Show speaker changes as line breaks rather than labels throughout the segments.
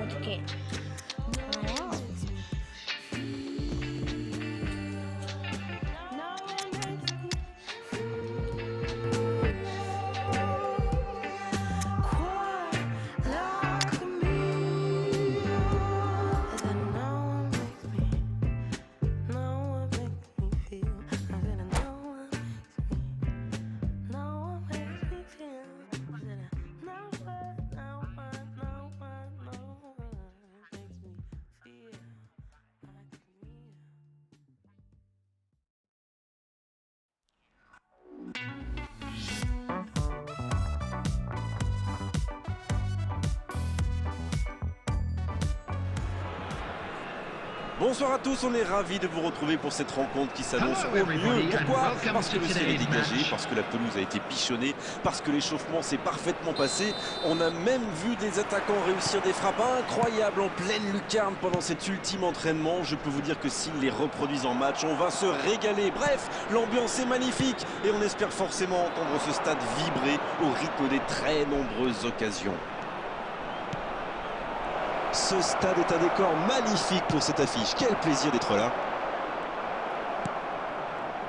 어떡해. 알아요?
Bonsoir à tous, on est ravis de vous retrouver pour cette rencontre qui s'annonce au mieux. Pourquoi? Parce que le ciel est dégagé, parce que la pelouse a été bichonnée, parce que l'échauffement s'est parfaitement passé. On a même vu des attaquants réussir des frappes incroyables en pleine lucarne pendant cet ultime entraînement. Je peux vous dire que s'ils les reproduisent en match, on va se régaler. Bref, l'ambiance est magnifique et on espère forcément entendre ce stade vibrer au rythme des très nombreuses occasions. Ce stade est un décor magnifique pour cette affiche. Quel plaisir d'être là.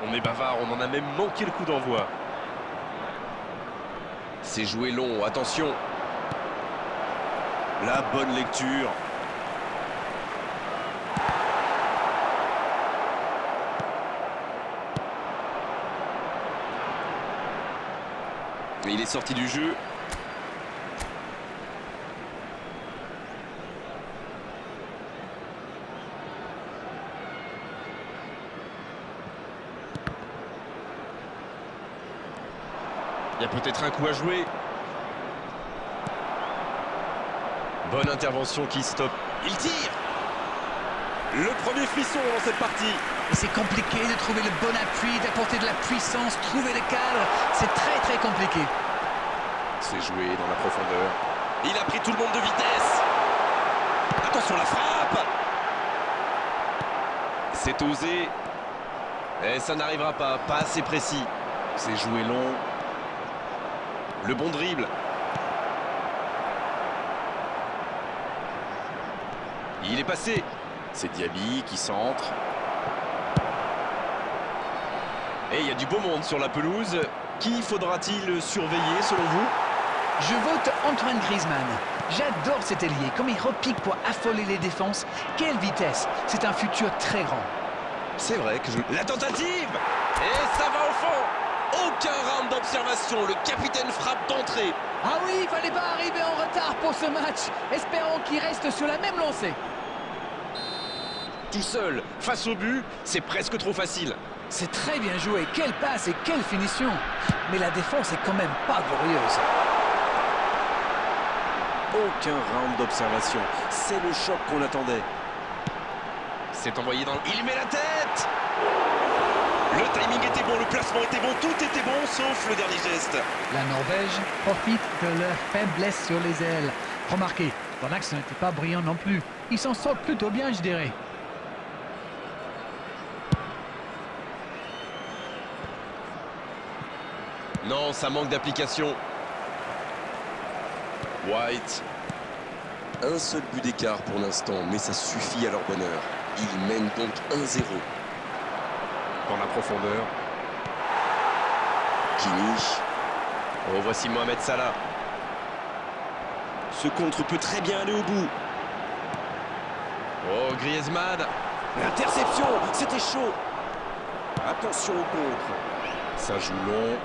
On est bavard, on en a même manqué le coup d'envoi.
C'est joué long, attention. La bonne lecture. Et il est sorti du jeu.
Il y a peut-être un coup à jouer. Bonne intervention qui stoppe.
Il tire. Le premier frisson dans cette partie.
Et c'est compliqué de trouver le bon appui, d'apporter de la puissance, trouver le cadre. C'est très compliqué.
C'est joué dans la profondeur.
Il a pris tout le monde de vitesse. Attention la frappe.
C'est osé. Et ça n'arrivera pas, pas assez précis.
C'est joué long. Le bon dribble.
Il est passé.
C'est Diaby qui centre.
Et il y a du beau monde sur la pelouse. Qui faudra-t-il surveiller selon vous?
Je vote Antoine Griezmann. J'adore cet ailier, comme il repique pour affoler les défenses. Quelle vitesse! C'est un futur très grand.
C'est vrai que je...
La tentative. Et ça va au fond. Aucun round d'observation, le capitaine frappe d'entrée.
Ah oui, il fallait pas arriver en retard pour ce match. Espérons qu'il reste sur la même lancée.
Tout seul, face au but, c'est presque trop facile.
C'est très bien joué, quelle passe et quelle finition. Mais la défense est quand même pas glorieuse.
Aucun round d'observation, c'est le choc qu'on attendait.
C'est envoyé dans...
Il met la tête. Le timing était bon, le placement était bon, tout était bon, sauf le dernier geste.
La Norvège profite de leur faiblesse sur les ailes. Remarquez, ton axe n'était pas brillant non plus. Ils s'en sortent plutôt bien, je dirais.
Non, ça manque d'application. White.
Un seul but d'écart pour l'instant, mais ça suffit à leur bonheur. Ils mènent donc 1-0.
Dans la profondeur.
Kini.
Oh, voici Mohamed Salah.
Ce contre peut très bien aller au bout.
Oh, Griezmann.
L'interception, c'était chaud. Attention au contre. Ça joue long.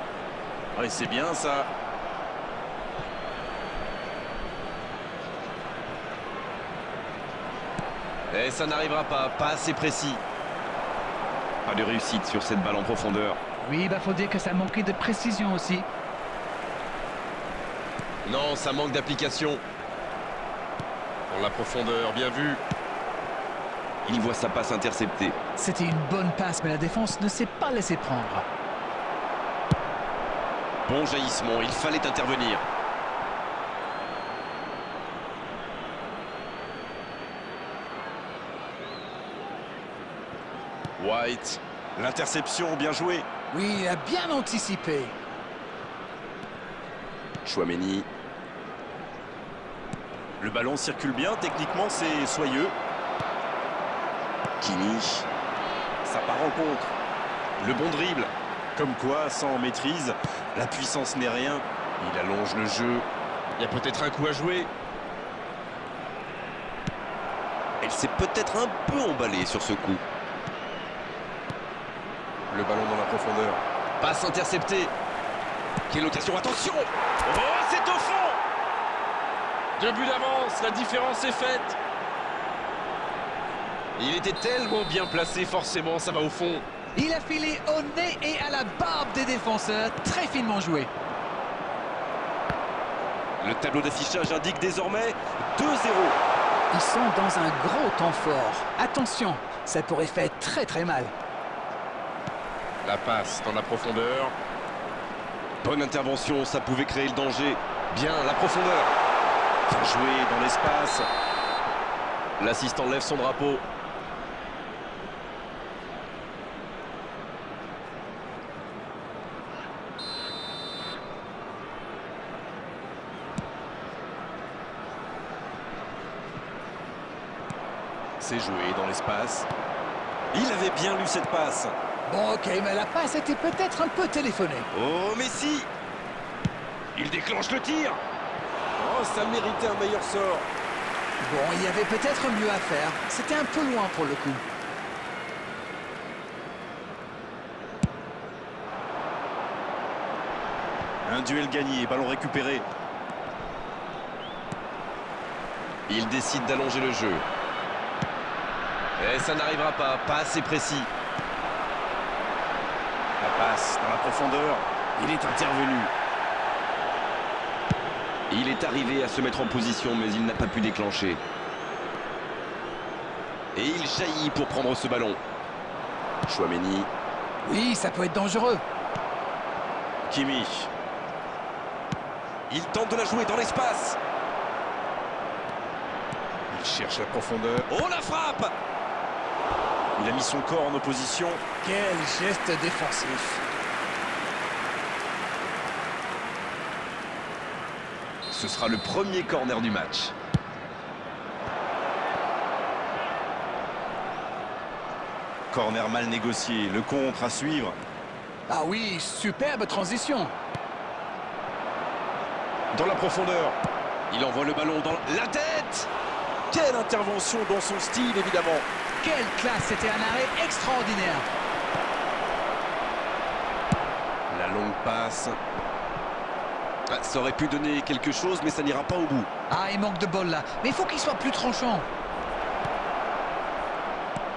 Ah, c'est bien ça.
Et ça n'arrivera pas, pas assez précis.
Pas de réussite sur cette balle en profondeur.
Oui, faut dire que ça manquait de précision aussi.
Non, ça manque d'application. Dans la profondeur, bien vu.
Il voit sa passe interceptée.
C'était une bonne passe, mais la défense ne s'est pas laissée prendre.
Bon jaillissement, il fallait intervenir.
White.
L'interception, bien joué.
Oui, il a bien anticipé.
Chouameni. Le ballon circule bien, techniquement c'est soyeux. Kimi, ça part en contre. Le bon dribble. Comme quoi, sans maîtrise, la puissance n'est rien. Il allonge le jeu.
Il y a peut-être un coup à jouer.
Elle s'est peut-être un peu emballée sur ce coup. Le ballon dans la profondeur.
Passe interceptée. Quelle occasion, attention! Oh, c'est au fond! 2 buts d'avance, la différence est faite. Il était tellement bien placé, forcément, ça va au fond.
Il a filé au nez et à la barbe des défenseurs. Très finement joué.
Le tableau d'affichage indique désormais 2-0.
Ils sont dans un gros temps fort. Attention, ça pourrait faire très très mal.
La passe dans la profondeur.
Bonne intervention, ça pouvait créer le danger.
Bien, la profondeur.
Bien joué dans l'espace.
L'assistant lève son drapeau.
C'est joué dans l'espace. Il avait bien lu cette passe.
Bon, ok, mais la passe était peut-être un peu téléphonée.
Oh, Messi!
Il déclenche le tir.
Oh, ça méritait un meilleur sort.
Bon, il y avait peut-être mieux à faire. C'était un peu loin pour le coup.
Un duel gagné, ballon récupéré.
Il décide d'allonger le jeu. Et ça n'arrivera pas assez précis.
La passe dans la profondeur. Il est intervenu.
Il est arrivé à se mettre en position, mais il n'a pas pu déclencher. Et il jaillit pour prendre ce ballon.
Chouameni.
Oui, ça peut être dangereux.
Kimi. Il tente de la jouer dans l'espace. Il cherche la profondeur. Oh, la frappe! Il a mis son corps en opposition.
Quel geste défensif.
Ce sera le premier corner du match.
Corner mal négocié, le contre à suivre.
Ah oui, superbe transition.
Dans la profondeur.
Il envoie le ballon dans la tête.
Quelle intervention dans son style, évidemment.
Quelle classe, c'était un arrêt extraordinaire.
La longue passe. Ah, ça aurait pu donner quelque chose, mais ça n'ira pas au bout.
Ah, il manque de bol là. Mais il faut qu'il soit plus tranchant.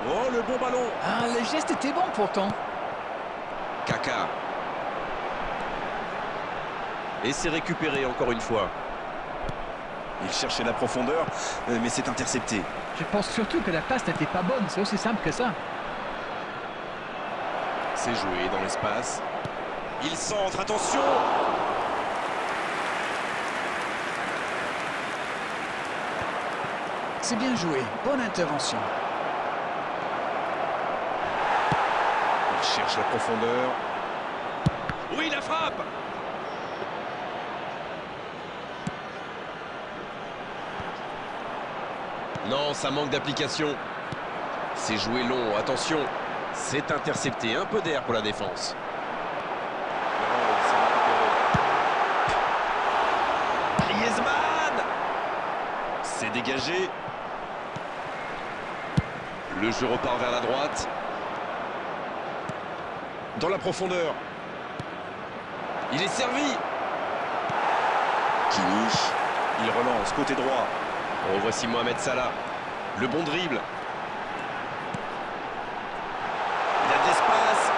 Oh, le bon ballon.
Ah, le geste était bon pourtant.
Kaka. Et c'est récupéré encore une fois.
Il cherchait la profondeur, mais c'est intercepté.
Je pense surtout que la passe n'était pas bonne. C'est aussi simple que ça.
C'est joué dans l'espace. Il centre, attention!
C'est bien joué. Bonne intervention.
Il cherche la profondeur.
Oui, la frappe. Non, ça manque d'application. C'est joué long, attention. C'est intercepté, un peu d'air pour la défense. Griezmann.
C'est dégagé.
Le jeu repart vers la droite.
Dans la profondeur.
Il est servi.
Kimi. Il relance, côté droit.
Oh, voici Mohamed Salah. Le bon dribble.
Il y a de l'espace.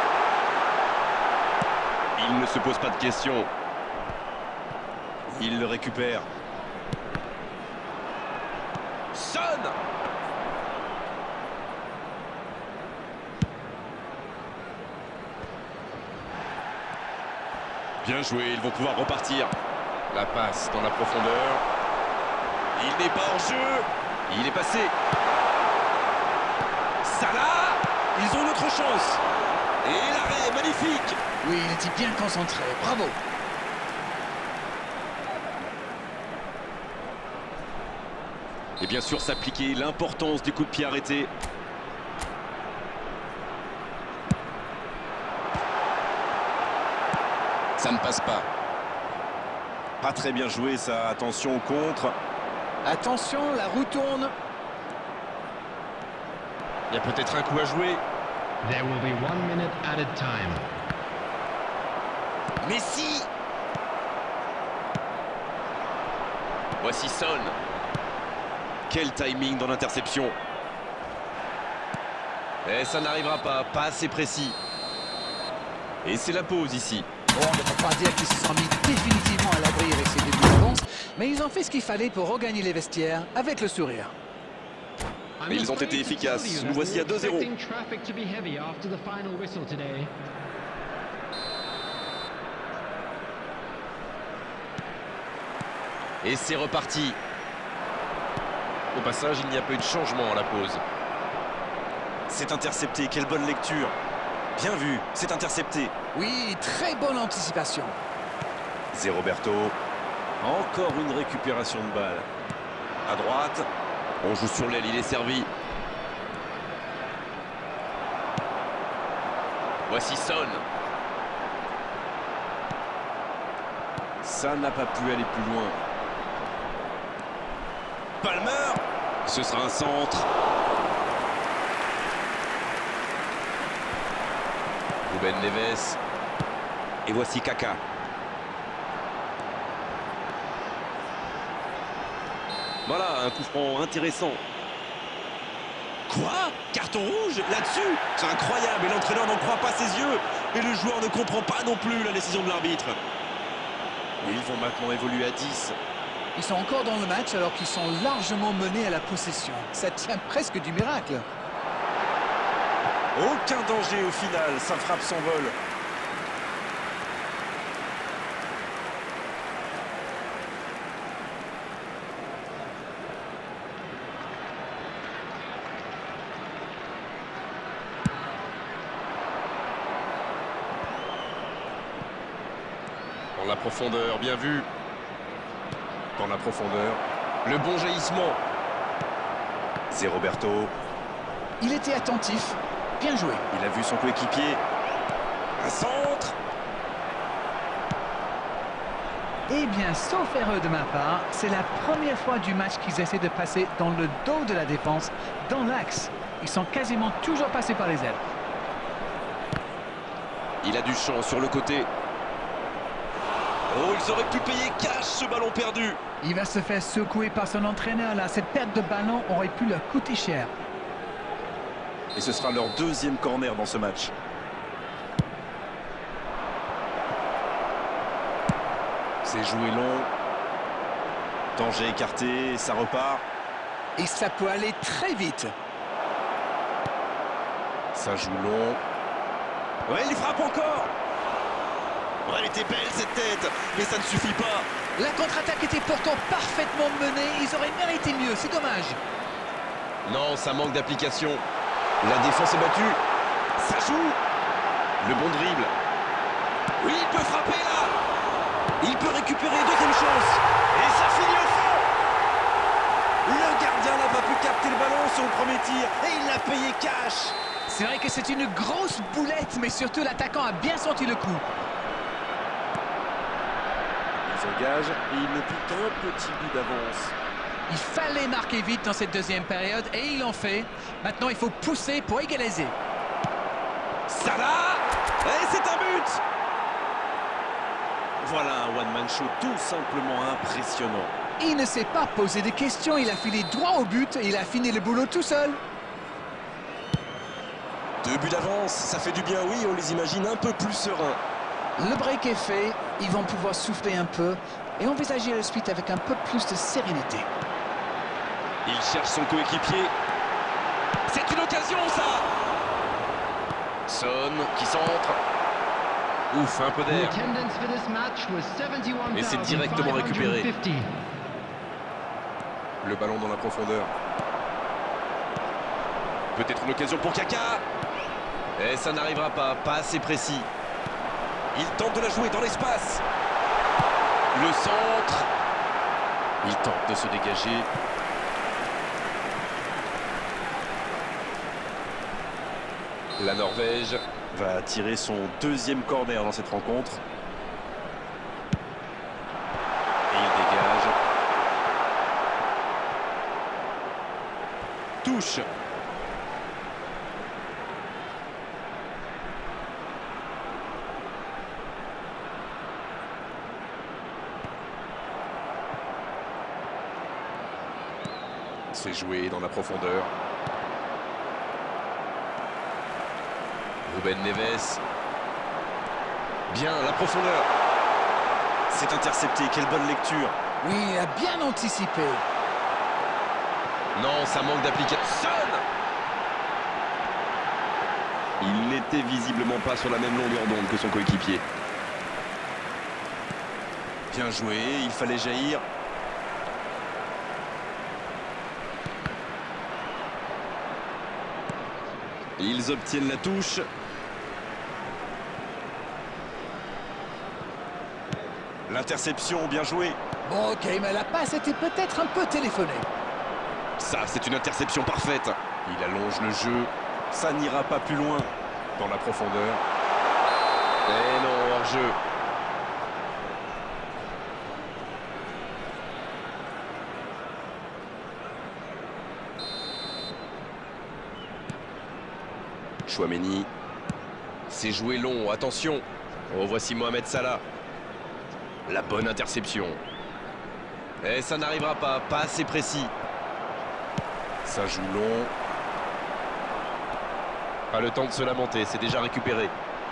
Il ne se pose pas de questions.
Il le récupère.
Son.
Bien joué, ils vont pouvoir repartir.
La passe dans la profondeur.
Il n'est pas hors jeu.
Il est passé.
Salah. Ils ont une autre chance. Et l'arrêt, magnifique.
Oui, il était bien concentré. Bravo.
Et bien sûr s'appliquer l'importance des coups de pied arrêtés. Ça ne passe pas. Pas très bien joué ça, attention au contre.
Attention, la roue tourne.
Il y a peut-être un coup à jouer.
There will be 1 minute added time.
Messi. Voici Son. Quel timing dans l'interception. Et ça n'arrivera pas, pas assez précis. Et c'est la pause ici.
Bon, on ne peut pas dire qu'ils se sont mis définitivement à l'abri avec ces débuts d'avance, mais ils ont fait ce qu'il fallait pour regagner les vestiaires avec le sourire.
Mais ils ont été efficaces. Nous voici à 2-0.
Et c'est reparti. Au passage, il n'y a pas eu de changement à la pause.
C'est intercepté, quelle bonne lecture. Bien vu, c'est intercepté.
Oui, très bonne anticipation.
C'est Roberto. Encore une récupération de balle. À droite.
On joue sur l'aile, il est servi. Voici Son.
Ça n'a pas pu aller plus loin. Palmer. Ce sera un centre.
Ruben Neves.
Et voici Kaka. Voilà, un coup franc intéressant. Quoi? Carton rouge là-dessus? C'est incroyable et l'entraîneur n'en croit pas ses yeux. Et le joueur ne comprend pas non plus la décision de l'arbitre. Et ils vont maintenant évoluer à 10.
Ils sont encore dans le match alors qu'ils sont largement menés à la possession. Ça tient presque du miracle.
Aucun danger au final, sa frappe s'envole.
Dans la profondeur, bien vu. Dans la profondeur. Le bon jaillissement.
C'est Roberto.
Il était attentif. Bien joué.
Il a vu son coéquipier. Un centre.
Eh bien, sauf erreur de ma part, c'est la première fois du match qu'ils essaient de passer dans le dos de la défense, dans l'axe. Ils sont quasiment toujours passés par les ailes.
Il a du champ sur le côté. Oh, ils auraient pu payer cash ce ballon perdu.
Il va se faire secouer par son entraîneur là. Cette perte de ballon aurait pu leur coûter cher.
Et ce sera leur deuxième corner dans ce match. C'est joué long. Danger écarté, et ça repart.
Et ça peut aller très vite.
Ça joue long. Ouais, il frappe encore. Ouais, elle était belle cette tête, mais ça ne suffit pas.
La contre-attaque était pourtant parfaitement menée. Ils auraient mérité mieux, c'est dommage.
Non, ça manque d'application.
La défense est battue. Ça joue. Le bon dribble. Oui, il peut frapper là. Il peut récupérer, deuxième chance. Et ça finit au fond. Le gardien n'a pas pu capter le ballon sur le premier tir. Et il l'a payé cash.
C'est vrai que c'est une grosse boulette, mais surtout l'attaquant a bien senti le coup.
Ils engagent et ils ne plus qu'un petit bout d'avance.
Il fallait marquer vite dans cette deuxième période et ils l'ont fait. Maintenant, il faut pousser pour égaliser.
Salah. Et c'est un but. Voilà un one-man show tout simplement impressionnant.
Il ne s'est pas posé de questions, il a filé droit au but et il a fini le boulot tout seul.
2 buts d'avance, ça fait du bien, oui, on les imagine un peu plus sereins.
Le break est fait, ils vont pouvoir souffler un peu et envisager la suite avec un peu plus de sérénité.
Il cherche son coéquipier. C'est une occasion, ça.
Son qui centre. Ouf, un peu d'air.
Et
c'est directement récupéré.
Le ballon dans la profondeur. Peut-être une occasion pour Kaka.
Et ça n'arrivera pas, pas assez précis.
Il tente de la jouer dans l'espace. Le centre. Il tente de se dégager.
La Norvège
va tirer son deuxième corner dans cette rencontre. Et il dégage. Touche.
C'est joué dans la profondeur. Ruben Neves. Bien, la profondeur.
C'est intercepté, quelle bonne lecture.
Oui, il a bien anticipé.
Non, ça manque d'application.
Il n'était visiblement pas sur la même longueur d'onde que son coéquipier. Bien joué, il fallait jaillir. Ils obtiennent la touche. L'interception, bien joué.
Bon, ok, mais la passe était peut-être un peu téléphonée.
Ça, c'est une interception parfaite. Il allonge le jeu. Ça n'ira pas plus loin.
Dans la profondeur. Et non, hors-jeu.
Chouameni.
C'est joué long, attention. Oh, voici Mohamed Salah. La bonne interception. Et ça n'arrivera pas assez précis.
Ça joue long.
Pas le temps de se lamenter, c'est déjà récupéré.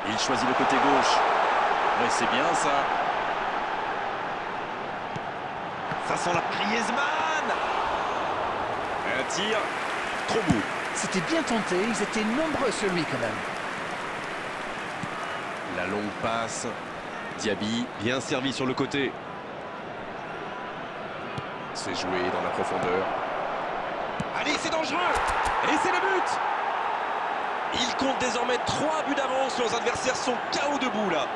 Il choisit le côté gauche. Mais c'est bien ça. Ça sent la Griezmann. Un tir. Trop beau.
C'était bien tenté, ils étaient nombreux sur lui quand même.
La longue passe. Diaby, bien servi sur le côté.
C'est joué dans la profondeur.
Allez, c'est dangereux. Et c'est le but. Il compte désormais 3 buts d'avance. Leurs adversaires sont KO debout là.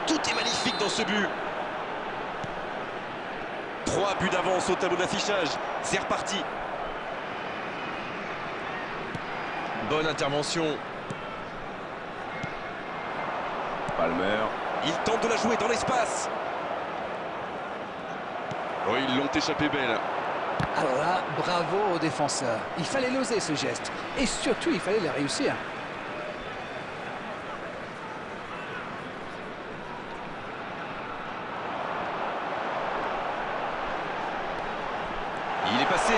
Tout est magnifique dans ce but. 3 buts d'avance au tableau d'affichage. C'est reparti.
Bonne intervention.
Palmer. Il tente de la jouer dans l'espace.
Oh, ils l'ont échappé belle.
Alors là, bravo aux défenseurs. Il fallait l'oser ce geste. Et surtout, il fallait le réussir.
Il est passé.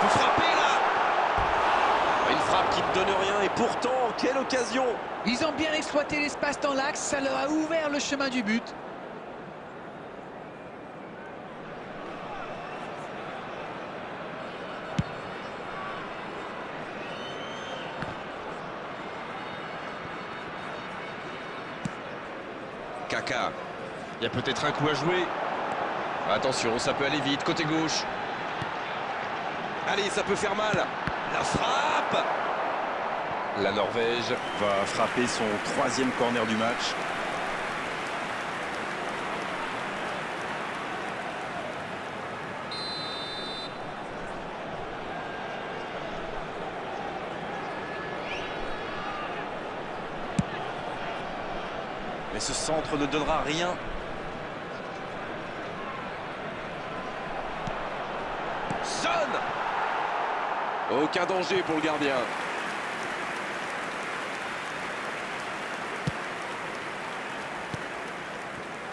Faut frapper là. Une frappe qui ne donne rien et pourtant, quelle occasion.
Ils ont bien exploité l'espace dans l'axe, ça leur a ouvert le chemin du but.
Kaka. Il y a peut-être un coup à jouer. Attention, ça peut aller vite, côté gauche.
Allez, ça peut faire mal. La frappe.
La Norvège
Va frapper son 3e corner du match. Mais ce centre ne donnera rien.
sonne.
Aucun danger pour le gardien.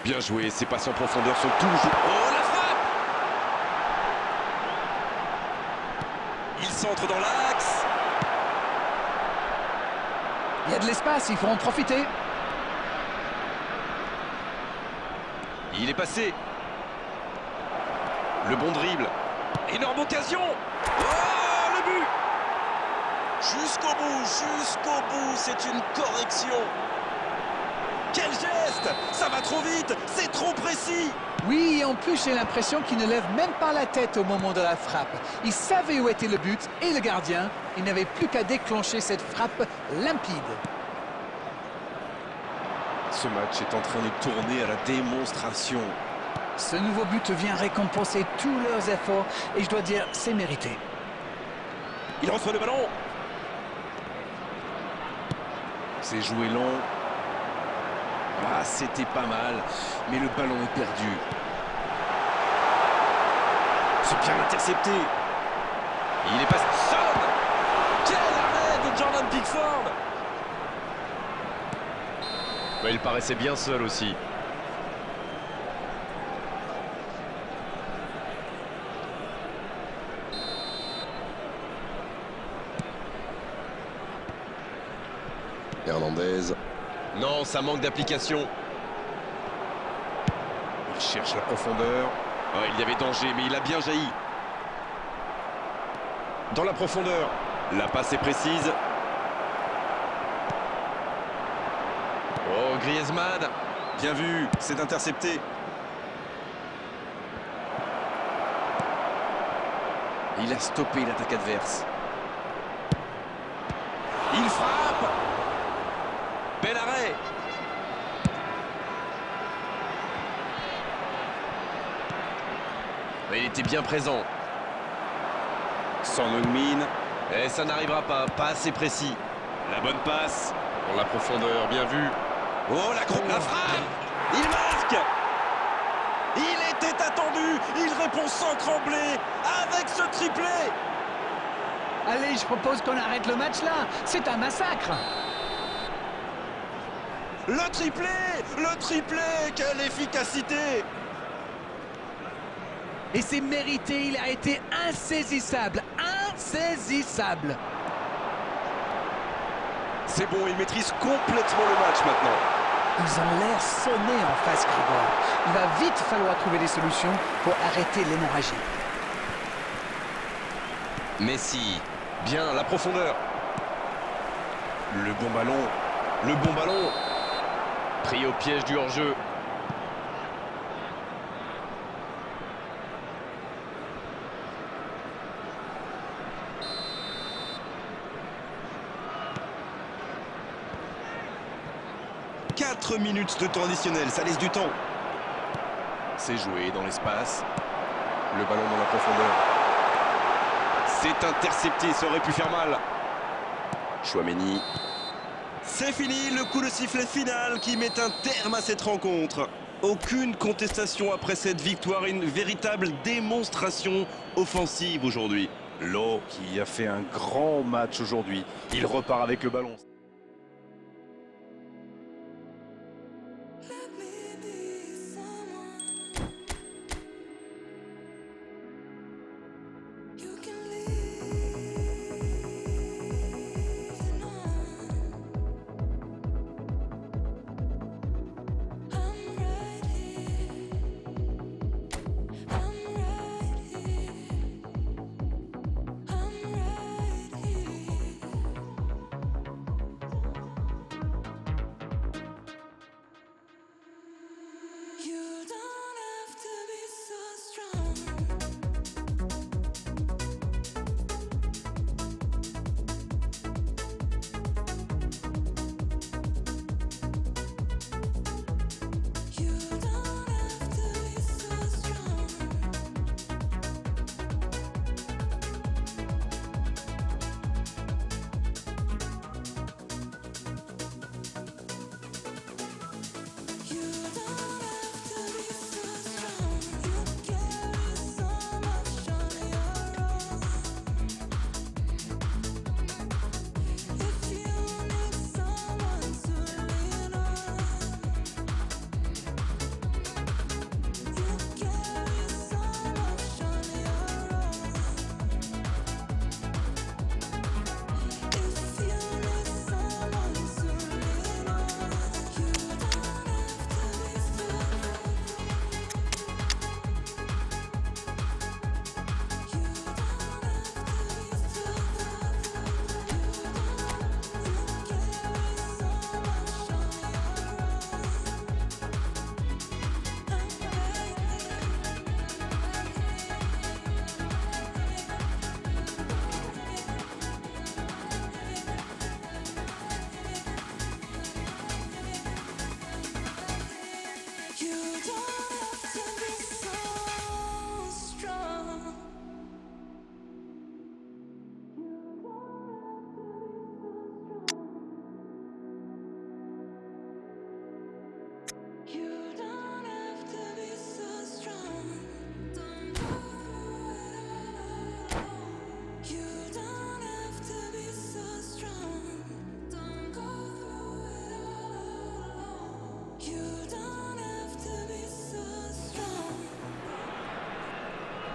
Bien joué, ses passes en profondeur sont toujours... Oh, la frappe! Il centre dans l'axe.
Il y a de l'espace, il faut en profiter.
Il est passé. Le bon dribble. Énorme occasion. Oh, le but! Jusqu'au bout, c'est une correction. Quel geste! Ça va trop vite, c'est trop précis.
Oui, et en plus, j'ai l'impression qu'il ne lève même pas la tête au moment de la frappe. Il savait où était le but et le gardien. Il n'avait plus qu'à déclencher cette frappe limpide.
Ce match est en train de tourner à la démonstration.
Ce nouveau but vient récompenser tous leurs efforts et je dois dire, c'est mérité.
Il reçoit le ballon. C'est joué long. Ah, c'était pas mal, mais le ballon est perdu. C'est bien intercepté.
Il est passé. Son.
Quel arrêt de Jordan Pickford!
Il paraissait bien seul aussi.
Hernandez.
Non, ça manque d'application.
Il cherche la profondeur.
Ouais, il y avait danger, mais il a bien jailli. Dans la profondeur. La passe est précise. Oh, Griezmann.
Bien vu, c'est intercepté. Il a stoppé l'attaque adverse. Il frappe!
Bel arrêt. Il était bien présent.
Son Heung-min.
Et ça n'arrivera pas, pas assez précis. La bonne passe. Dans la profondeur, bien vu.
Oh, la frappe! Il marque! Il était attendu! Il répond sans trembler avec ce triplé!
Allez, je propose qu'on arrête le match là. C'est un massacre.
Le triplé! Le triplé! Quelle efficacité!
Et c'est mérité, il a été insaisissable. Insaisissable.
C'est bon, il maîtrise complètement le match maintenant.
Ils ont l'air sonnés en face, Grégoire. Il va vite falloir trouver des solutions pour arrêter l'hémorragie.
Messi. Bien, la profondeur.
Le bon ballon.
Le bon ballon. Pris au piège du hors-jeu.
« 4 minutes de temps additionnel, ça laisse du temps. » C'est joué dans l'espace. Le ballon dans la profondeur. C'est intercepté, ça aurait pu faire mal. Chouameni. C'est fini, le coup de sifflet final qui met un terme à cette rencontre. Aucune contestation après cette victoire, une véritable démonstration offensive aujourd'hui. Lowe qui a fait un grand match aujourd'hui. Il repart avec le ballon.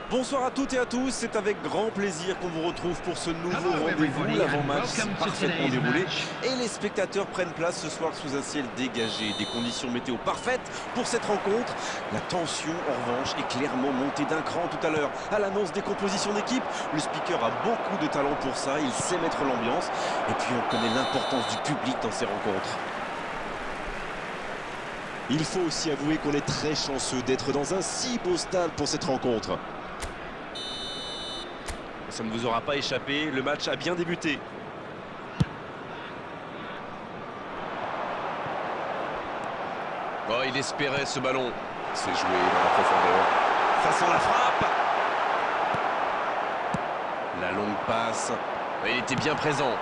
Bonsoir à toutes et à tous, c'est avec grand plaisir qu'on vous retrouve pour ce nouveau rendez-vous. L'avant-match s'est parfaitement déroulé et les spectateurs prennent place ce soir sous un ciel dégagé. Des conditions météo parfaites pour cette rencontre. La tension, en revanche, est clairement montée d'un cran tout à l'heure. À l'annonce des compositions d'équipe, le speaker a beaucoup de talent pour ça, il sait mettre l'ambiance. Et puis on connaît l'importance du public dans ces rencontres.
Il faut aussi avouer qu'on est très chanceux d'être dans un si beau stade pour cette rencontre.
Ça ne vous aura pas échappé, le match a bien débuté.
Oh, il espérait ce ballon. C'est joué dans la profondeur.
Ça sent la frappe. La longue passe.
Il était bien présent.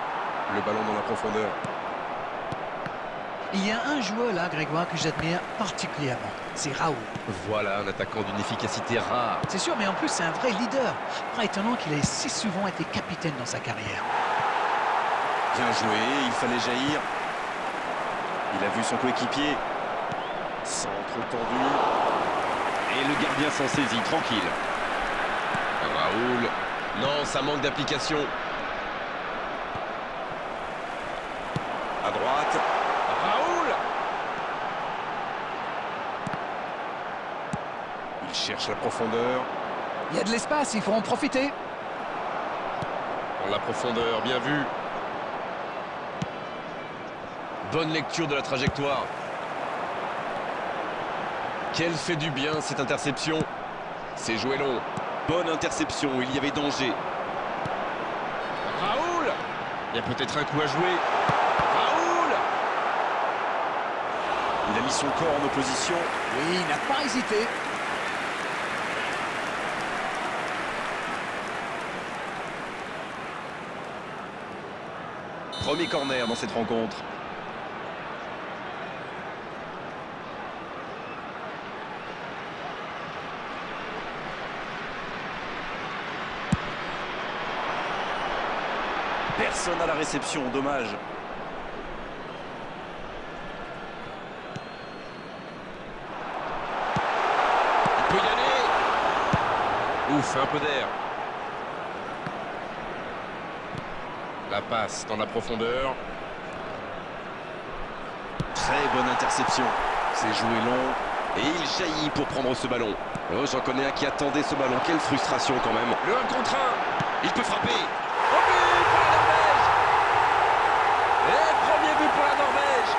Le ballon dans la profondeur.
Il y a un joueur là, Grégoire, que j'admire particulièrement. C'est Raoul.
Voilà un attaquant d'une efficacité rare.
C'est sûr, mais en plus, c'est un vrai leader. Pas étonnant qu'il ait si souvent été capitaine dans sa carrière.
Bien joué, il fallait jaillir. Il a vu son coéquipier. Centre tendu. Et le gardien s'en saisit, tranquille.
Raoul. Non, ça manque d'application.
À droite. Raoul. Il cherche la profondeur.
Il y a de l'espace, il faut en profiter.
Dans la profondeur, bien vu. Bonne lecture de la trajectoire. Quel fait du bien cette interception. C'est joué long.
Bonne interception, il y avait danger.
Raoul. Il y a peut-être un coup à jouer.
Raoul. Il a mis son corps en opposition.
Oui, il n'a pas hésité.
Premier corner dans cette rencontre. Personne à la réception, dommage.
Il peut y aller. Ouf, un peu d'air. La passe dans la profondeur.
Très bonne interception. C'est joué long. Et il jaillit pour prendre ce ballon. Oh, j'en connais un qui attendait ce ballon. Quelle frustration quand même.
Le 1 contre 1. Il peut frapper.
Oh, but pour la Norvège. Et premier but pour la Norvège.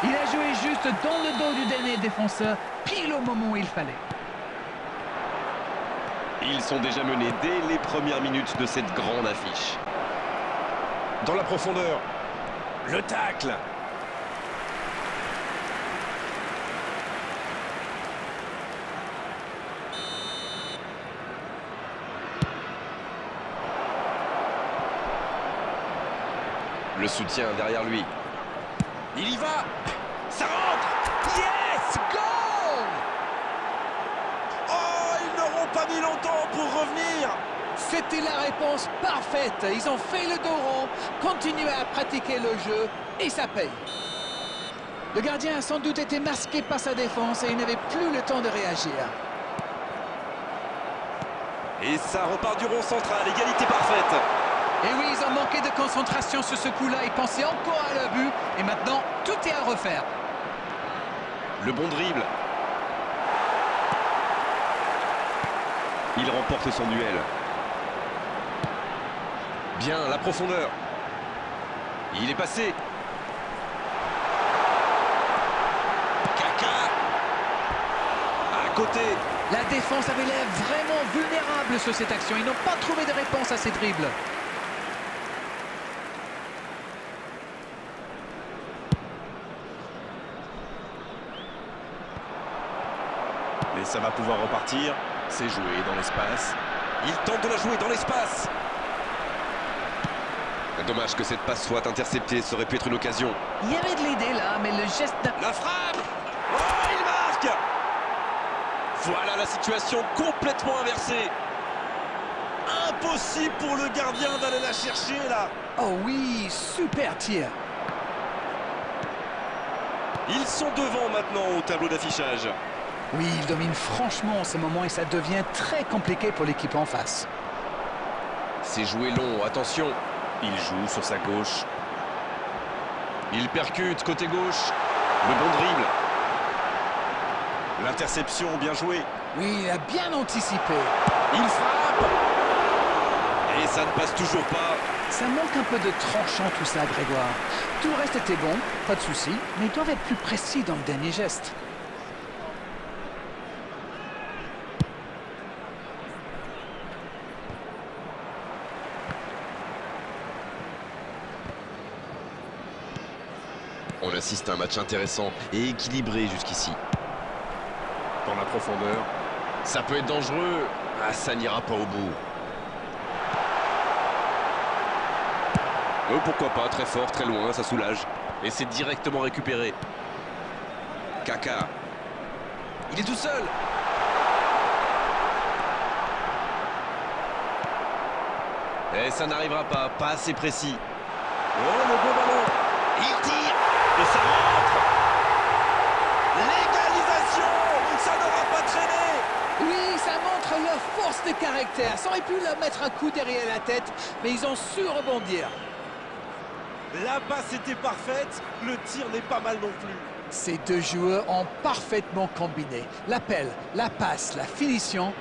Il a joué juste dans le dos du dernier défenseur, pile au moment où il fallait.
Ils sont déjà menés dès les premières minutes de cette grande affiche.
Dans la profondeur.
Le tacle.
Le soutien derrière lui.
Il y va. Ça rentre. Yes, goal. Oh, ils n'auront pas mis longtemps pour revenir.
C'était la réponse parfaite. Ils ont fait le dos rond, continué à pratiquer le jeu et ça paye. Le gardien a sans doute été masqué par sa défense et il n'avait plus le temps de réagir.
Et ça repart du rond central. Égalité parfaite.
Et oui, ils ont manqué de concentration sur ce coup-là. Ils pensaient encore à leur but et maintenant, tout est à refaire.
Le bon dribble. Il remporte son duel.
Bien, la profondeur.
Il est passé. Kaka. À côté.
La défense avait l'air vraiment vulnérable sur cette action. Ils n'ont pas trouvé de réponse à ces dribbles.
Mais ça va pouvoir repartir. C'est joué dans l'espace. Il tente de la jouer dans l'espace.
Dommage que cette passe soit interceptée, ça aurait pu être une occasion.
Il y avait de l'idée là, mais le geste n'a...
La frappe. Oh, il marque. Voilà la situation complètement inversée. Impossible pour le gardien d'aller la chercher là.
Oh oui, super tir.
Ils sont devant maintenant au tableau d'affichage.
Oui, il domine franchement en ce moment et ça devient très compliqué pour l'équipe en face.
C'est joué long, attention.
Il joue sur sa gauche.
Il percute côté gauche. Le bon dribble.
L'interception, bien joué.
Oui, il a bien anticipé.
Il frappe. Et ça ne passe toujours pas.
Ça manque un peu de tranchant tout ça, Grégoire. Tout le reste était bon, pas de souci, mais ils doivent être plus précis dans le dernier geste.
On assiste à un match intéressant et équilibré jusqu'ici.
Dans la profondeur.
Ça peut être dangereux. Ah, ça n'ira pas au bout.
Pourquoi pas, très fort, très loin, ça soulage.
Et c'est directement récupéré.
Kaka.
Il est tout seul. Et ça n'arrivera pas, pas assez précis.
Oh, le beau ballon.
Il tire.
Et ça rentre. L'égalisation. Ça n'aura pas traîné.
Oui, ça montre leur force de caractère. Ça aurait pu leur mettre un coup derrière la tête, mais ils ont su rebondir.
La passe était parfaite, le tir n'est pas mal non plus.
Ces deux joueurs ont parfaitement combiné. L'appel, la passe, la finition,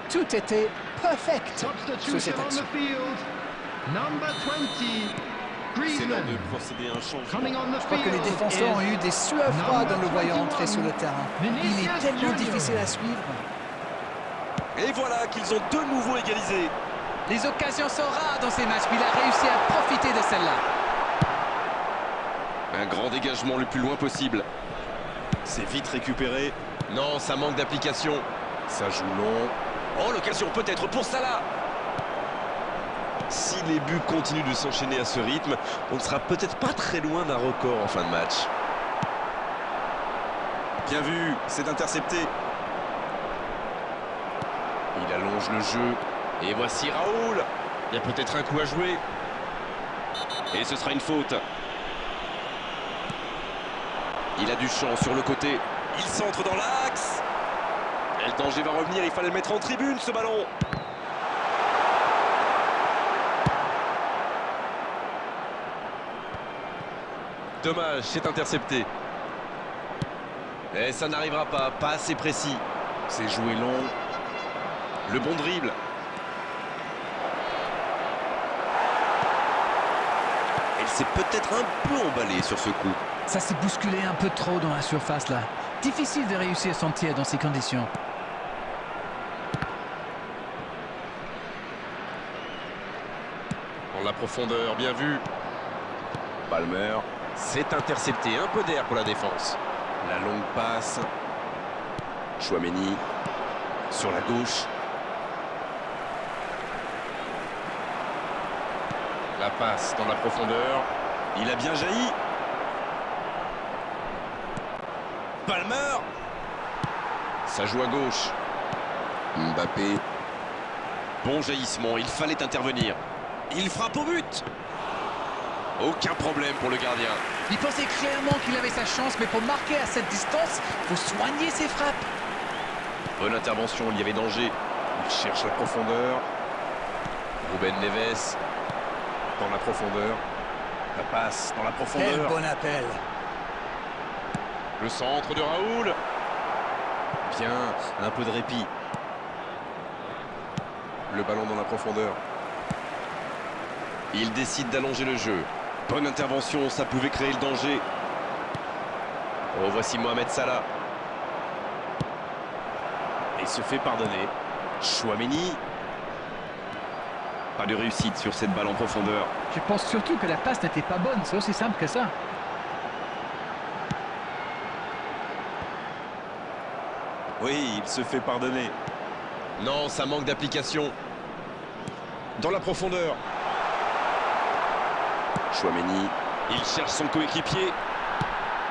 tout était perfect sur
Substitution
cette
on
action.
the field. Number 20,
C'est l'heure
Griezmann.
de procéder à un changement.
Coming on the
Je crois que les
field
défenseurs ont eu des sueurs froides en le voyant entrer sur le terrain. Il est tellement
Junior.
difficile à suivre.
Et voilà qu'ils ont de nouveau égalisé.
Les occasions sont rares dans ces matchs, mais il a réussi à profiter de celle-là.
Un grand dégagement le plus loin possible.
C'est vite récupéré.
Non, ça manque d'application.
Ça joue long.
Oh, l'occasion peut-être pour Salah.
Si les buts continuent de s'enchaîner à ce rythme, on ne sera peut-être pas très loin d'un record en fin de match.
Bien vu, c'est intercepté.
Il allonge le jeu. Et voici Raoul. Il y a peut-être un coup à jouer.
Et ce sera une faute.
Il a du champ sur le côté.
Il centre dans l'axe. Et le danger va revenir, il fallait le mettre en tribune ce ballon.
Dommage, c'est intercepté. Et ça n'arrivera pas, pas assez précis.
C'est joué long.
Le bon dribble.
Elle s'est peut-être un peu emballée sur ce coup.
Ça s'est bousculé un peu trop dans la surface là. Difficile de réussir son tir dans ces conditions.
Dans la profondeur, bien vu.
Palmer.
C'est intercepté, un peu d'air pour la défense.
La longue passe. Chouameni. Sur la gauche.
La passe dans la profondeur.
Il a bien jailli. Palmer.
Ça joue à gauche.
Mbappé.
Bon jaillissement, il fallait intervenir.
Il frappe au but.
Aucun problème pour le gardien.
Il pensait clairement qu'il avait sa chance, mais pour marquer à cette distance, il faut soigner ses frappes.
Bonne intervention, il y avait danger.
Il cherche la profondeur.
Ruben Neves.
Dans la profondeur. La passe dans la
Quel
profondeur.
bon appel.
Le centre de Raoul.
Bien, un peu de répit. Le ballon dans la profondeur.
Il décide d'allonger le jeu.
Bonne intervention, ça pouvait créer le danger.
Oh, voici Mohamed Salah.
Et se fait pardonner. Chouameni. Pas de réussite sur cette balle en profondeur.
Je pense surtout que la passe n'était pas bonne, c'est aussi simple que ça.
Oui, il se fait pardonner.
Non, ça manque d'application.
Dans la profondeur. Chouameni. Il cherche son coéquipier.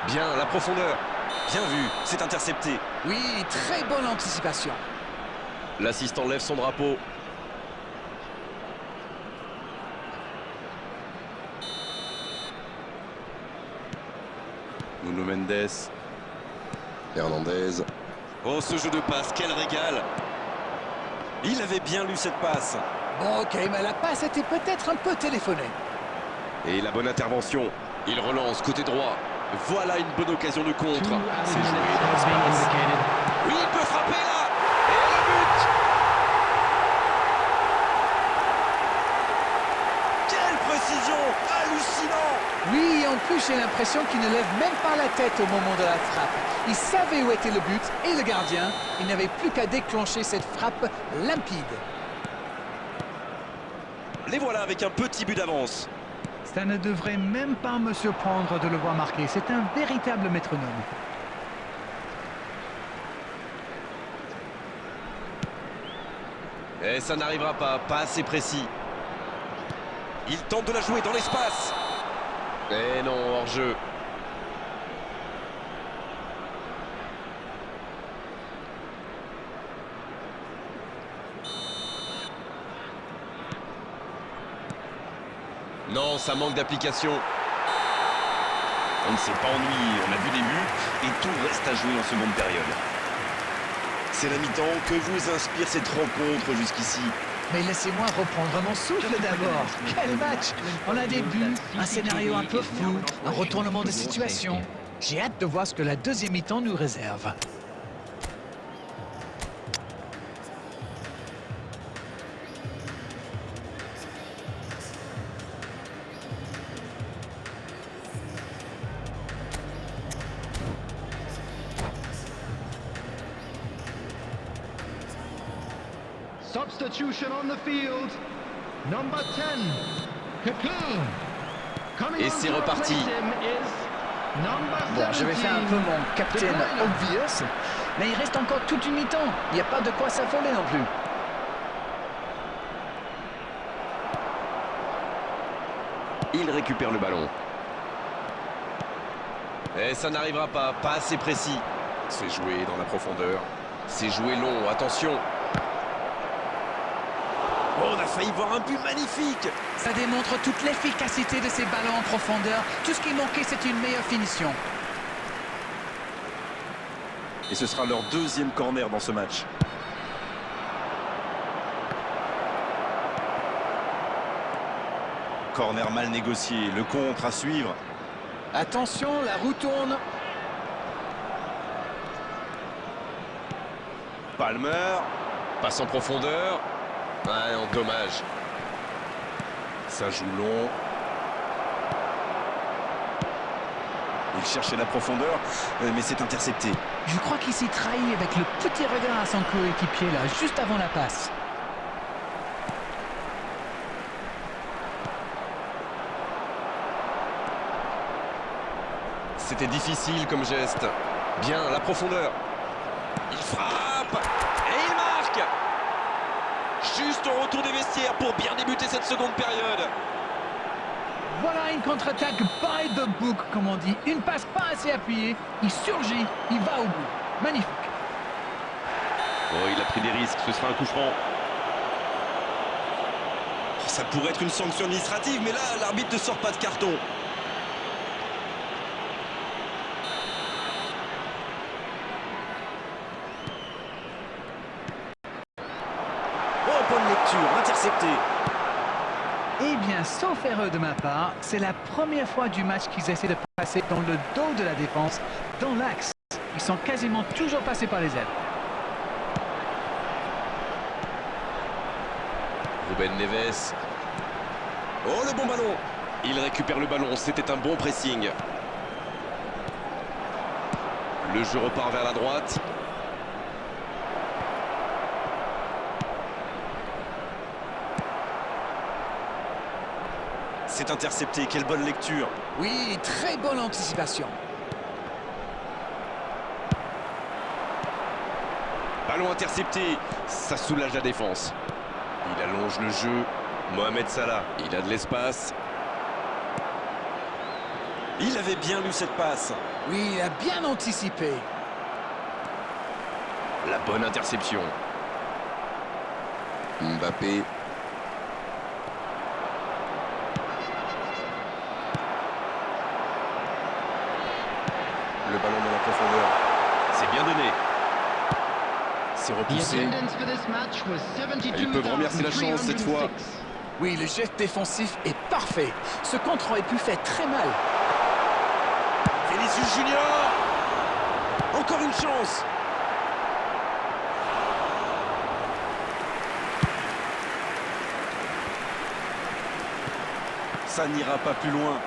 Bien, la profondeur.
Bien vu, c'est intercepté.
Oui, très bonne anticipation.
L'assistant lève son drapeau.
Nuno Mendes. Hernandez. Oh, ce jeu de passe, quel régal! Il avait bien lu cette passe.
Bon, ok, mais la passe était peut-être un peu téléphonée.
Et la bonne intervention. Il relance côté droit. Voilà une bonne occasion de contre.
Two
C'est
added
joué
minutes
dans
are being
l'espace.
indicated.
Oui, il peut frapper là. Et le but.
Quelle précision! Hallucinant!
Oui, en plus, j'ai l'impression qu'il ne lève même pas la tête au moment de la frappe. Il savait où était le but et le gardien. Il n'avait plus qu'à déclencher cette frappe limpide.
Les voilà avec un petit but d'avance.
Ça ne devrait même pas me surprendre de le voir marquer. C'est un véritable métronome.
Et ça n'arrivera pas assez précis.
Il tente de la jouer dans l'espace.
Et non, hors-jeu. Non, ça manque d'application.
On ne s'est pas ennuyé, on a vu des buts et tout reste à jouer en seconde période. C'est la mi-temps. Que vous inspire cette rencontre jusqu'ici?
Mais laissez-moi reprendre mon souffle d'abord. Quel match! On a des buts, un scénario un peu flou, un retournement de situation. J'ai hâte de voir ce que la deuxième mi-temps nous réserve.
Substitution on the field. Number 10, Coquelin. Coming
Et
on
c'est
to
reparti.
replace him is number
Bon, je vais faire un peu
17,
mon captain
De Bruyne.
obvious, mais il reste encore toute une mi-temps. Il n'y a pas de quoi s'affoler non plus.
Il récupère le ballon. Et ça n'arrivera pas assez précis.
C'est joué dans la profondeur.
C'est joué long, attention.
Oh, on a failli voir un but magnifique.
Ça démontre toute l'efficacité de ces ballons en profondeur. Tout ce qui manquait, c'est une meilleure finition.
Et ce sera leur deuxième corner dans ce match. Corner mal négocié, le contre à suivre.
Attention, la roue tourne.
Palmer,
Passe en profondeur. Ouais, non, dommage.
ça joue long. Il cherchait la profondeur, mais c'est intercepté.
Je crois qu'il s'est trahi avec le petit regard à son coéquipier là, juste avant la passe.
C'était difficile comme geste. Bien, la profondeur.
Il frappe et il marque. Juste au retour des vestiaires pour bien débuter cette seconde période.
Voilà une contre-attaque by the book, comme on dit. Une passe pas assez appuyée. Il surgit, il va au bout. Magnifique.
Oh, il a pris des risques, ce sera un coup franc.
Ça pourrait être une sanction administrative, mais là, l'arbitre ne sort pas de carton. Oh, bonne lecture, intercepté.
Eh bien, sauf erreur de ma part, c'est la première fois du match qu'ils essaient de passer dans le dos de la défense, dans l'axe. Ils sont quasiment toujours passés par les ailes.
Ruben Neves.
Oh, le bon ballon.
Il récupère le ballon, c'était un bon pressing. Le jeu repart vers la droite.
C'est intercepté, quelle bonne lecture.
Oui, très bonne anticipation.
Ballon intercepté, ça soulage la défense. Il allonge le jeu. Mohamed Salah, il a de l'espace.
Il avait bien lu cette passe.
Oui, il a bien anticipé.
La bonne interception. Mbappé.
Le ballon dans la profondeur.
C'est bien donné.
The
poussé.
attendance for this match was
Ils peuvent remercier la chance cette fois.
72,306.
Oui, le geste défensif est parfait. Ce contre aurait pu faire très mal.
Vinicius Junior. Encore une chance. Ça n'ira pas plus loin.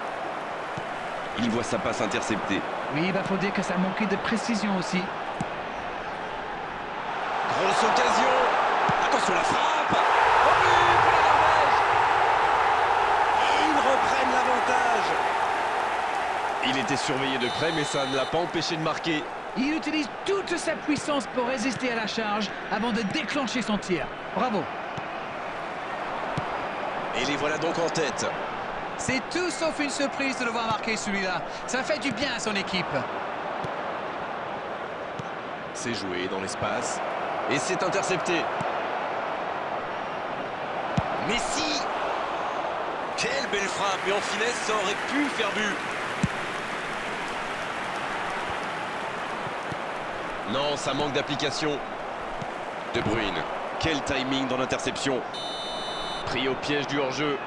Il voit sa passe interceptée.
Oui, il faut dire que ça manquait de précision aussi.
Grosse occasion. Attention la frappe. Au but pour la Norvège. Et ils reprennent l'avantage.
Il était surveillé de près, mais ça ne l'a pas empêché de marquer.
Il utilise toute sa puissance pour résister à la charge avant de déclencher son tir. Bravo.
Et les voilà donc en tête.
C'est tout sauf une surprise de le voir marquer celui-là. Ça fait du bien à son équipe.
C'est joué dans l'espace. Et c'est intercepté.
Messi. Quelle belle frappe. Mais en finesse, ça aurait pu faire but.
Non, ça manque d'application. De Bruyne.
Quel timing dans l'interception.
Pris au piège du hors-jeu.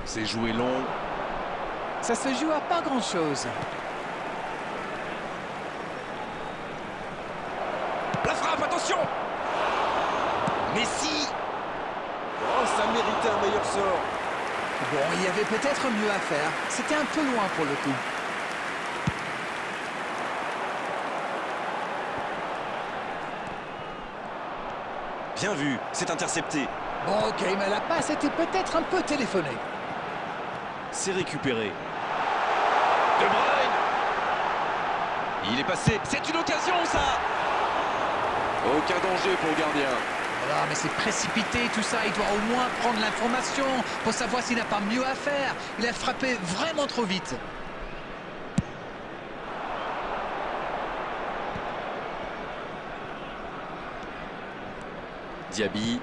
C'est joué long.
Ça se joue à pas grand-chose.
La frappe, attention. Messi. Oh, ça méritait un meilleur sort.
Bon, il y avait peut-être mieux à faire. C'était un peu loin pour le coup.
Bien vu, c'est intercepté.
Bon, ok, mais la passe était peut-être un peu téléphonée.
C'est récupéré.
De Bruyne. Il est passé. C'est une occasion, ça.
Aucun danger pour le gardien.
Voilà, mais c'est précipité tout ça. Il doit au moins prendre l'information pour savoir s'il n'a pas mieux à faire. Il a frappé vraiment trop vite.
Diaby,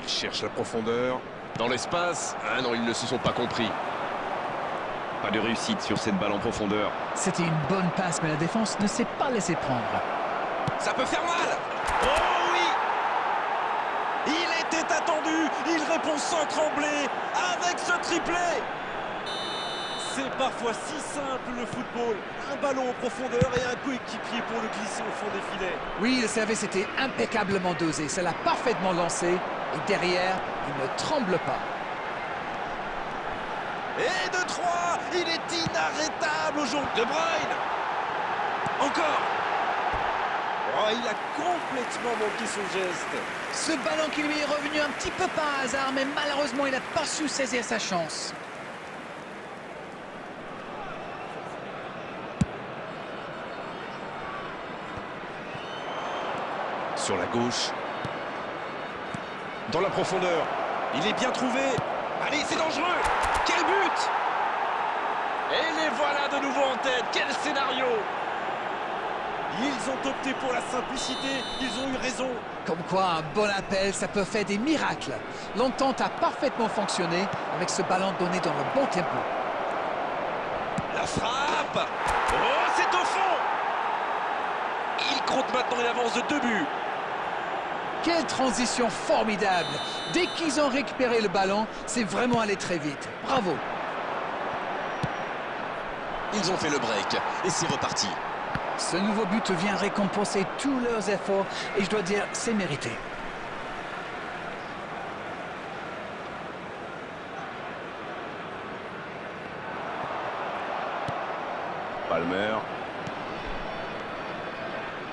il cherche la profondeur.
Dans l'espace. Ah non, ils ne se sont pas compris.
Pas de réussite sur cette balle en profondeur.
C'était une bonne passe, mais la défense ne s'est pas laissée prendre.
Ça peut faire mal. Oh oui. Il était attendu. Il répond sans trembler avec ce triplé. C'est parfois si simple le football. Un ballon en profondeur et un coéquipier pour le glisser au fond des filets.
Oui, le service était impeccablement dosé. Ça l'a parfaitement lancé. Et derrière, il ne tremble pas.
Et de 3, il est inarrêtable aujourd'hui. De Bruyne. Encore. Oh, il a complètement manqué son geste.
Ce ballon qui lui est revenu un petit peu par hasard, mais malheureusement, il n'a pas su saisir sa chance.
Sur la gauche. Dans la profondeur. Il est bien trouvé. Allez, c'est dangereux. Quel but! Et les voilà de nouveau en tête. Quel scénario! Ils ont opté pour la simplicité. Ils ont eu raison.
Comme quoi, un bon appel, ça peut faire des miracles. L'entente a parfaitement fonctionné avec ce ballon donné dans le bon tempo.
La frappe. Oh, c'est au fond. Il compte maintenant une avance de 2 buts.
Quelle transition formidable! Dès qu'ils ont récupéré le ballon, c'est vraiment allé très vite. Bravo!
Ils ont fait le break. Et c'est reparti.
Ce nouveau but vient récompenser tous leurs efforts et je dois dire, c'est mérité.
Palmer.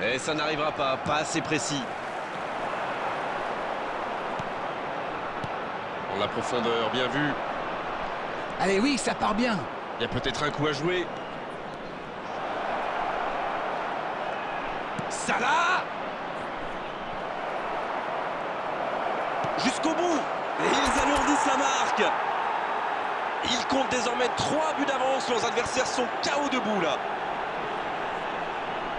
Et ça n'arrivera pas. Pas assez précis. Dans la profondeur, bien vu.
Allez, oui, ça part bien.
Il y a peut-être un coup à jouer.
Salah. Jusqu'au bout. Et ils alourdissent la marque. Ils comptent désormais 3 buts d'avance. Leurs adversaires sont KO debout là.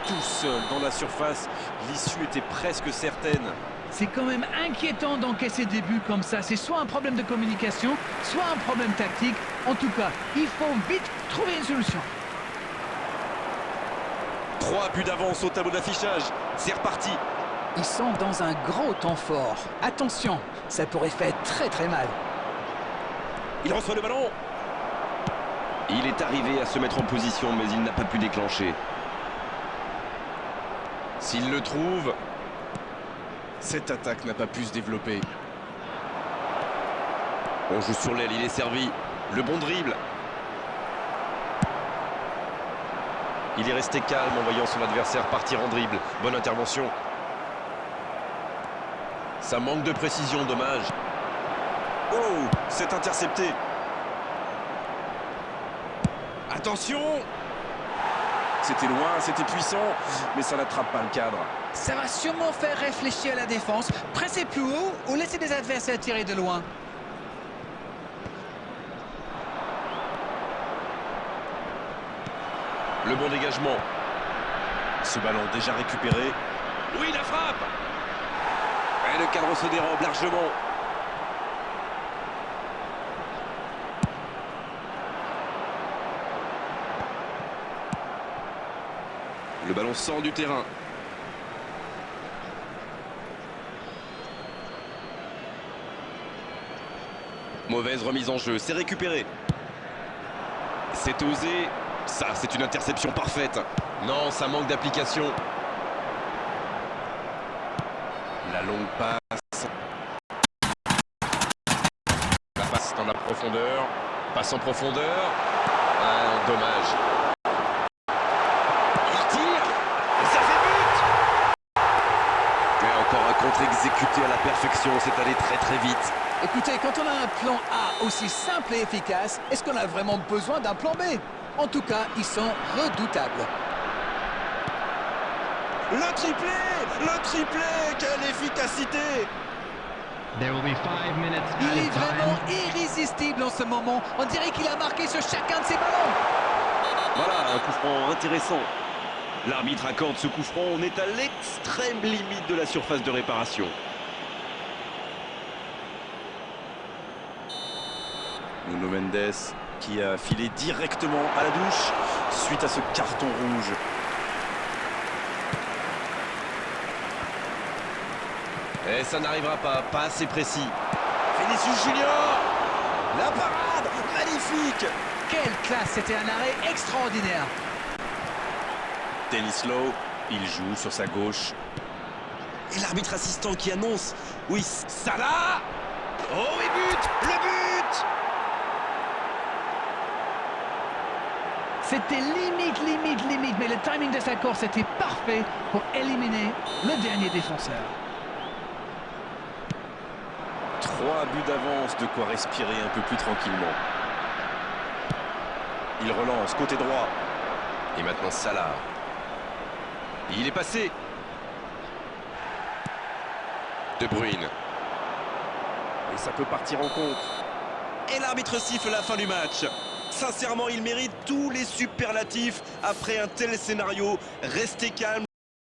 Tout seul dans la surface, l'issue était presque certaine.
C'est quand même inquiétant d'encaisser des buts comme ça. C'est soit un problème de communication, soit un problème tactique. En tout cas, il faut vite trouver une solution.
3 buts d'avance au tableau d'affichage. C'est reparti.
Ils sont dans un gros temps fort. Attention, ça pourrait faire très très mal.
Il reçoit le ballon.
Il est arrivé à se mettre en position, mais il n'a pas pu déclencher.
S'il le trouve, cette attaque n'a pas pu se développer.
On joue sur l'aile, il est servi. Le bon dribble.
Il est resté calme en voyant son adversaire partir en dribble. Bonne intervention. Ça manque de précision, dommage.
Oh, c'est intercepté.
Attention!
C'était loin, c'était puissant, mais ça n'attrape pas le cadre.
Ça va sûrement faire réfléchir la défense. Presser plus haut ou laisser des adversaires tirer de loin.
Le bon dégagement.
Ce ballon déjà récupéré.
Oui, la frappe!
Et le cadre se dérobe largement.
Le ballon sort du terrain.
Mauvaise remise en jeu, c'est récupéré. C'est osé. Ça, c'est une interception parfaite. Non, ça manque d'application. La longue passe. La passe dans la profondeur. Passe en profondeur. Ah, non, dommage. Il tire. Et ça fait but.
Et encore un contre exécuté à la perfection. C'est allé très très vite.
Écoutez, quand on a un plan A aussi simple et efficace, est-ce qu'on a vraiment besoin d'un plan B? En tout cas, ils sont redoutables.
Le triplé! Le triplé! Quelle efficacité!
There will be 5 minutes
Il
added
est vraiment
time.
irrésistible en ce moment. On dirait qu'il a marqué sur chacun de ses ballons.
Voilà, un coup franc intéressant. L'arbitre accorde ce coup franc. On est à l'extrême limite de la surface de réparation. Nuno Mendes qui a filé directement à la douche suite à ce carton rouge.
Et ça n'arrivera pas assez précis.
Vinicius Junior! La parade! Magnifique!
Quelle classe, c'était un arrêt extraordinaire.
Denis Lowe, il joue sur sa gauche. Et l'arbitre assistant qui annonce, oui, Salah! Oh, et but! Le but!
C'était limite, mais le timing de sa course était parfait pour éliminer le dernier défenseur.
3 buts d'avance, de quoi respirer un peu plus tranquillement. Il relance, côté droit.
Et maintenant Salah. Il est passé. De Bruyne.
Et ça peut partir en contre. Et l'arbitre siffle la fin du match. Sincèrement, il mérite tous les superlatifs après un tel scénario. Restez calme.